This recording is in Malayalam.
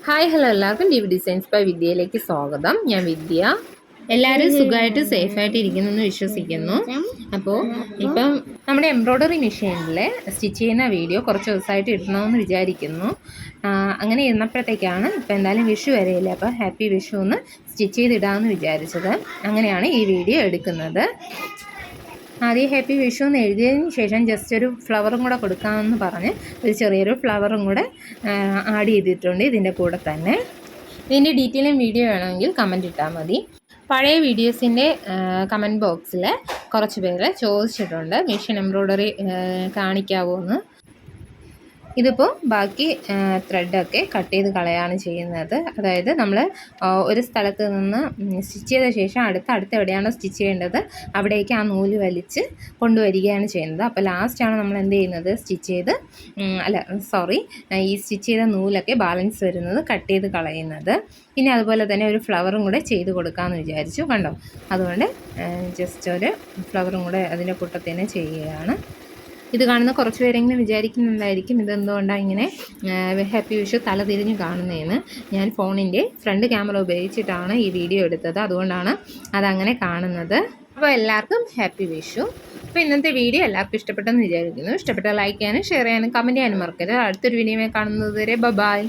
ഹായ് ഹലോ എല്ലാവർക്കും DV ഡിസൈൻസ് ബൈ വിദ്യയിലേക്ക് സ്വാഗതം. ഞാൻ വിദ്യ. എല്ലാവരും സുഖമായിട്ട് സേഫായിട്ട് ഇരിക്കുന്നു എന്ന് വിശ്വസിക്കുന്നു. അപ്പോൾ ഇപ്പം നമ്മുടെ എംബ്രോയ്ഡറി മെഷീനിൽ സ്റ്റിച്ച് ചെയ്യുന്ന വീഡിയോ കുറച്ച് ദിവസമായിട്ട് ഇടണമെന്ന് വിചാരിക്കുന്നു. അങ്ങനെ ഇരുന്നപ്പോഴത്തേക്കാണ് ഇപ്പം എന്തായാലും വിഷു വരെയില്ല, അപ്പോൾ ഹാപ്പി വിഷു ഒന്ന് സ്റ്റിച്ച് ചെയ്തിടാമെന്ന് വിചാരിച്ചത്. അങ്ങനെയാണ് ഈ വീഡിയോ എടുക്കുന്നത്. ആദ്യം ഹാപ്പി വിഷു എന്ന് എഴുതിയതിന് ശേഷം ജസ്റ്റ് ഒരു ഫ്ലവറും കൂടെ കൊടുക്കാമെന്ന് പറഞ്ഞ് ഒരു ചെറിയൊരു ഫ്ലവറും കൂടെ ആഡ് ചെയ്തിട്ടുണ്ട് ഇതിൻ്റെ കൂടെ തന്നെ. ഇതിൻ്റെ ഡീറ്റെയിലും വീഡിയോ വേണമെങ്കിൽ കമൻറ്റ് ഇട്ടാൽ മതി. പഴയ വീഡിയോസിൻ്റെ കമൻറ്റ് ബോക്സിൽ കുറച്ച് പേര് ചോദിച്ചിട്ടുണ്ട് മെഷീൻ എംബ്രോയ്ഡറി കാണിക്കാവോ എന്ന്. ഇതിപ്പോൾ ബാക്കി ത്രെഡൊക്കെ കട്ട് ചെയ്ത് കളയാണ് ചെയ്യുന്നത്. അതായത് നമ്മൾ ഒരു സ്ഥലത്ത് നിന്ന് സ്റ്റിച്ച് ചെയ്ത ശേഷം അടുത്ത് എവിടെയാണോ സ്റ്റിച്ച് ചെയ്യേണ്ടത് അവിടേക്ക് ആ നൂല് വലിച്ച് കൊണ്ടുവരികയാണ് ചെയ്യുന്നത്. അപ്പോൾ ലാസ്റ്റാണ് നമ്മൾ എന്ത് ചെയ്യുന്നത്, ഈ സ്റ്റിച്ച് ചെയ്ത നൂലൊക്കെ ബാലൻസ് വരുന്നത് കട്ട് ചെയ്ത് കളയുന്നത്. പിന്നെ അതുപോലെ തന്നെ ഒരു ഫ്ലവറും കൂടെ ചെയ്ത് കൊടുക്കാമെന്ന് വിചാരിച്ചു. കണ്ടോ, അതുകൊണ്ട് ജസ്റ്റ് ഒരു ഫ്ലവറും കൂടെ അതിൻ്റെ കൂട്ടത്തിന് ചെയ്യുകയാണ്. ഇത് കാണുന്ന കുറച്ച് പേരെങ്കിലും വിചാരിക്കുന്നുണ്ടായിരിക്കും ഇതെന്തുകൊണ്ടാണ് ഇങ്ങനെ ഹാപ്പി വിഷു തല തിരിഞ്ഞ് കാണുന്നതെന്ന്. ഞാൻ ഫോണിൻ്റെ ഫ്രണ്ട് ക്യാമറ ഉപയോഗിച്ചിട്ടാണ് ഈ വീഡിയോ എടുത്തത്, അതുകൊണ്ടാണ് അതങ്ങനെ കാണുന്നത്. അപ്പോൾ എല്ലാവർക്കും ഹാപ്പി വിഷു. അപ്പോൾ ഇന്നത്തെ വീഡിയോ എല്ലാവർക്കും ഇഷ്ടപ്പെട്ടെന്ന് വിചാരിക്കുന്നു. ഇഷ്ടപ്പെട്ടാൽ ലൈക്ക് ചെയ്യാനും ഷെയർ ചെയ്യാനും കമൻറ്റ് ചെയ്യാനും മറക്കരുത്. അടുത്തൊരു വീഡിയോയിൽ കാണുന്നത് വരെ ബൈ.